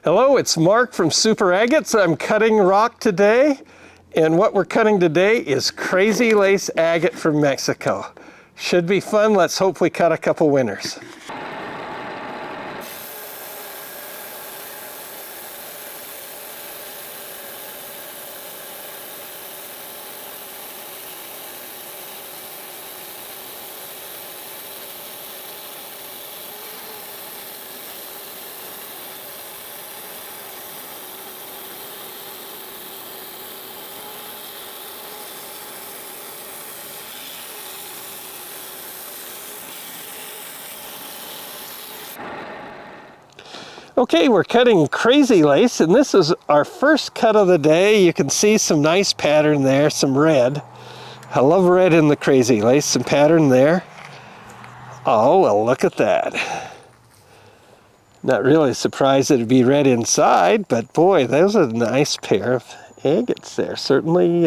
Hello, it's Mark from Superagates. I'm cutting rock today, and what we're cutting today is crazy lace agate from Mexico. Should be fun. Let's hope we cut a couple winners. Okay, we're cutting crazy lace, and this is our first cut of the day. You can see some nice pattern there, some red. I love red in the crazy lace, some pattern there. Oh, well, look at that. Not really surprised it'd be red inside, but boy, those are a nice pair of agates there. Certainly,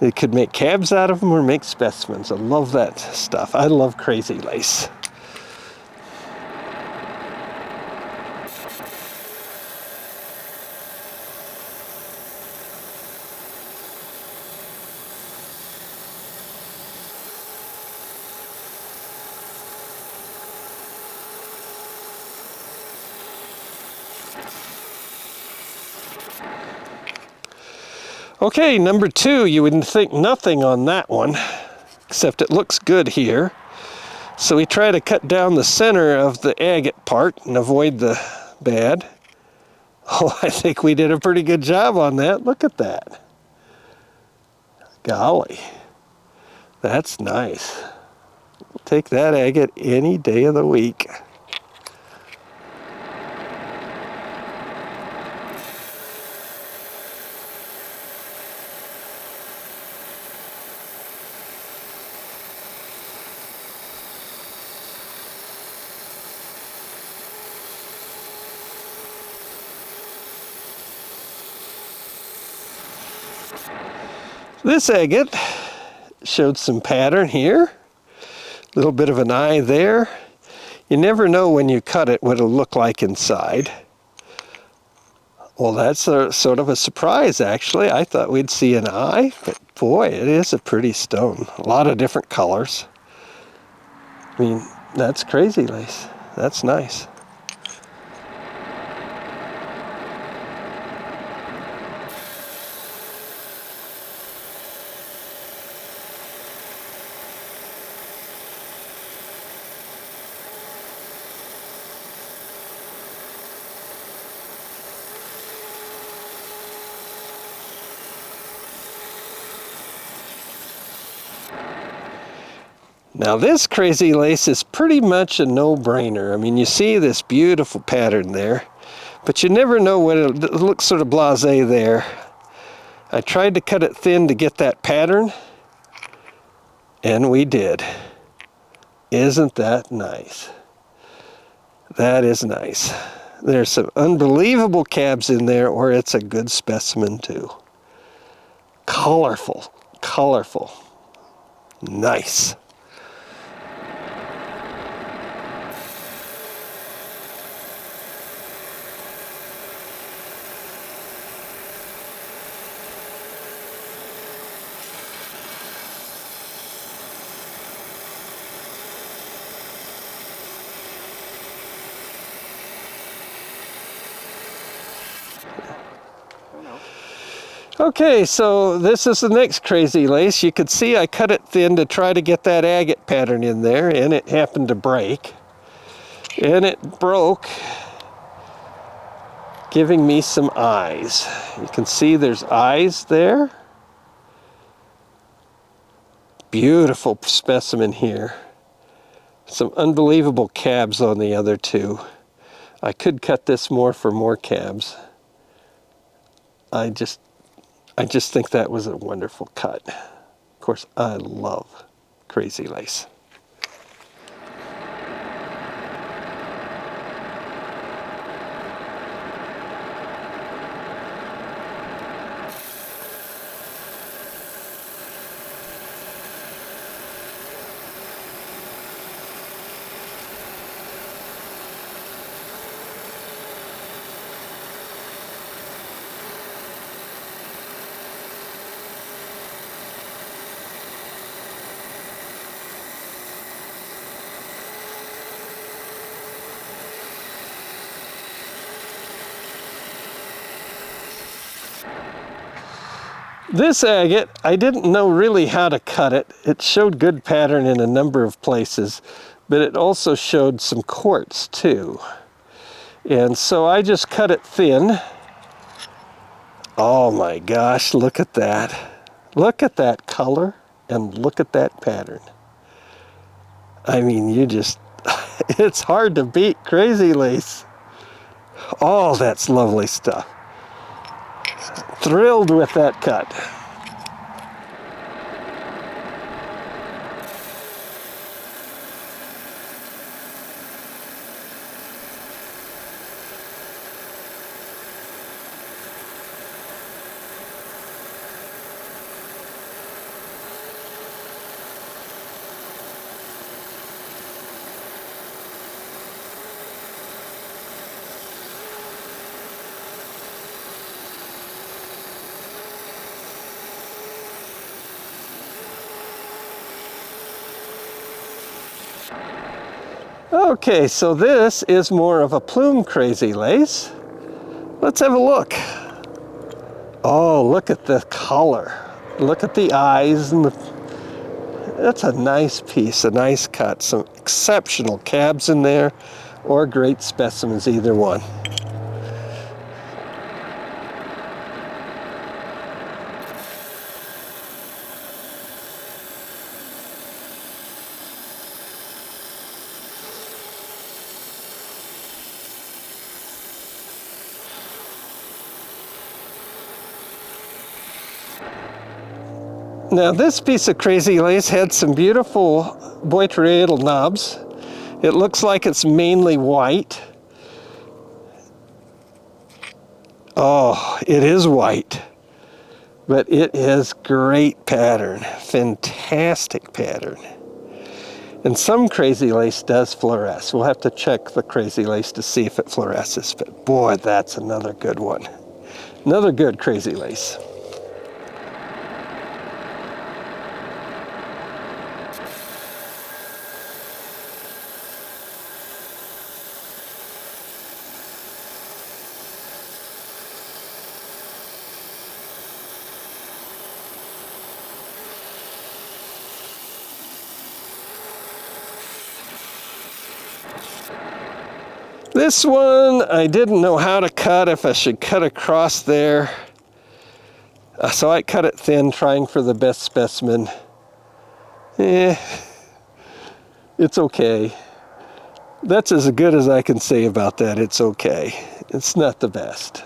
you could make cabs out of them or make specimens. I love that stuff. I love crazy lace. Okay, number two, you wouldn't think nothing on that one, except it looks good here. So we try to cut down the center of the agate part and avoid the bad. Oh, I think we did a pretty good job on that. Look at that. Golly, that's nice. We'll take that agate any day of the week. This agate showed some pattern here, a little bit of an eye there. You never know when you cut it what it'll look like inside. Well, that's sort of a surprise, actually. I thought we'd see an eye, but boy, it is a pretty stone. A lot of different colors. I mean, that's crazy lace. That's nice. Now this crazy lace is pretty much a no-brainer. I mean, you see this beautiful pattern there, but you never know what it looks sort of blasé there. I tried to cut it thin to get that pattern, and we did. Isn't that nice? That is nice. There's some unbelievable cabs in there, or it's a good specimen too. Colorful, colorful. Nice. Okay, so this is the next crazy lace. You could see I cut it thin to try to get that agate pattern in there, and it happened to break. And it broke, giving me some eyes. You can see there's eyes there. Beautiful specimen here. Some unbelievable cabs on the other two. I could cut this more for more cabs. I just think that was a wonderful cut. Of course, I love crazy lace. This agate, I didn't know really how to cut it. It showed good pattern in a number of places, but it also showed some quartz too. And so I just cut it thin. Oh my gosh, look at that. Look at that color and look at that pattern. I mean, it's hard to beat Crazy Lace. Oh, that's lovely stuff. Thrilled with that cut. Okay, so this is more of a plume Crazy Lace. Let's have a look. Oh, look at the color. Look at the eyes and that's a nice piece, a nice cut. Some exceptional cabs in there, or great specimens, either one. Now this piece of Crazy Lace had some beautiful botryoidal knobs. It looks like it's mainly white. Oh, it is white, but it is great pattern, fantastic pattern. And some Crazy Lace does fluoresce. We'll have to check the Crazy Lace to see if it fluoresces, but boy, that's another good one. Another good Crazy Lace. This one, I didn't know how to cut, if I should cut across there. So I cut it thin, trying for the best specimen. It's okay. That's as good as I can say about that. It's okay. It's not the best.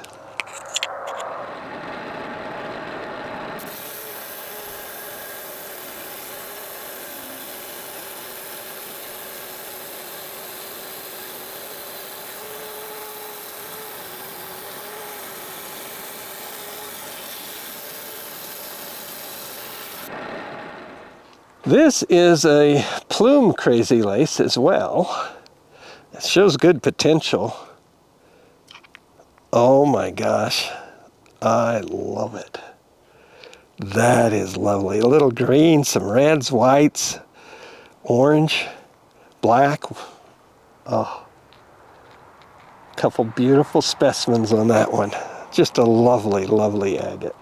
This is a plume Crazy Lace as well. It shows good potential. Oh my gosh, I love it. That is lovely. A little green, some reds, whites, orange, black. Oh, a couple beautiful specimens on that one. Just a lovely, lovely agate.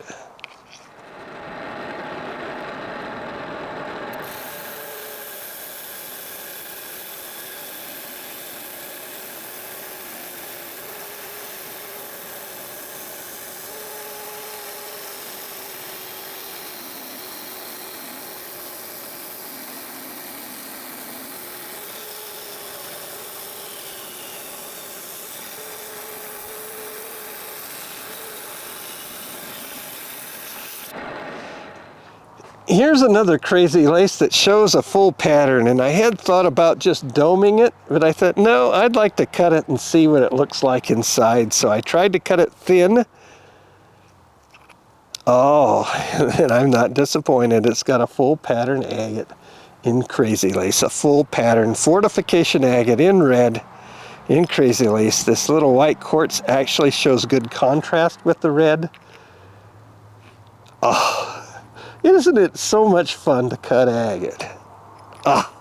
Here's another Crazy Lace that shows a full pattern, and I had thought about just doming it, but I thought, no, I'd like to cut it and see what it looks like inside. So I tried to cut it thin. Oh, and I'm not disappointed. It's got a full pattern agate in Crazy Lace, a full pattern fortification agate in red in Crazy Lace. This little white quartz actually shows good contrast with the red. Oh. Isn't it so much fun to cut agate? Ah.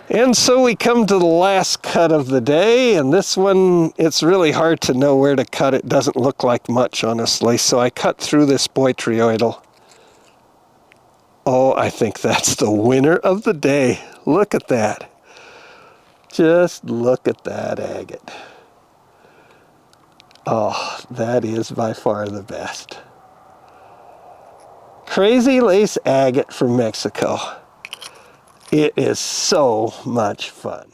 And so we come to the last cut of the day, and this one, it's really hard to know where to cut. It doesn't look like much, honestly, so I cut through this botryoidal. Oh, I think that's the winner of the day. Look at that. Just look at that agate. Oh, that is by far the best. Crazy lace agate from Mexico. It is so much fun.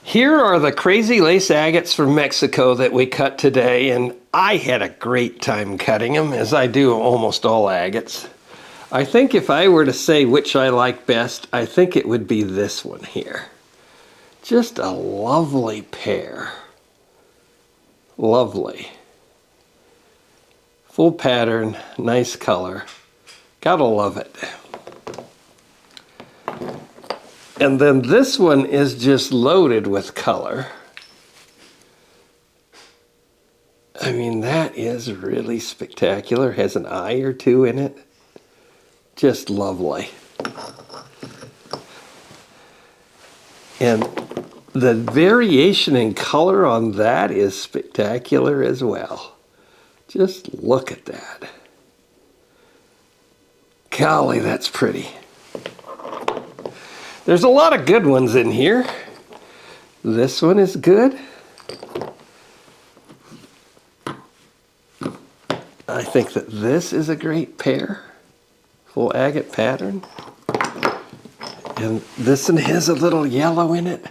Here are the crazy lace agates from Mexico that we cut today, and I had a great time cutting them, as I do almost all agates. I think if I were to say which I like best, I think it would be this one here. Just a lovely pair. Lovely. Full pattern, nice color. Gotta love it. And then this one is just loaded with color. I mean, that is really spectacular. Has an eye or two in it. Just lovely. And the variation in color on that is spectacular as well. Just look at that. Golly, that's pretty. There's a lot of good ones in here. This one is good. I think that this is a great pair. Full agate pattern. And this one has a little yellow in it.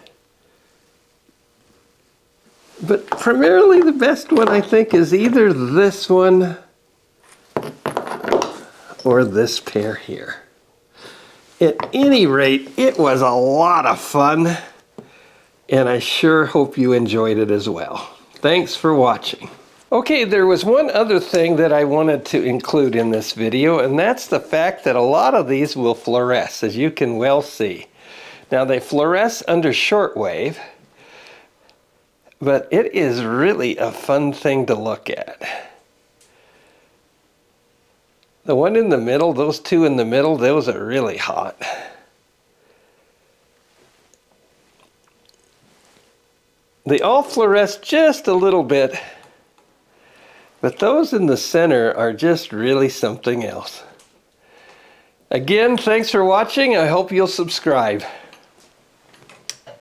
But primarily the best one, I think, is either this one or this pair here. At any rate, it was a lot of fun, and I sure hope you enjoyed it as well. Thanks for watching. Okay, there was one other thing that I wanted to include in this video, and that's the fact that a lot of these will fluoresce, as you can well see. Now, they fluoresce under shortwave, but it is really a fun thing to look at. The one in the middle, those two in the middle, those are really hot. They all fluoresce just a little bit, but those in the center are just really something else. Again, thanks for watching. I hope you'll subscribe.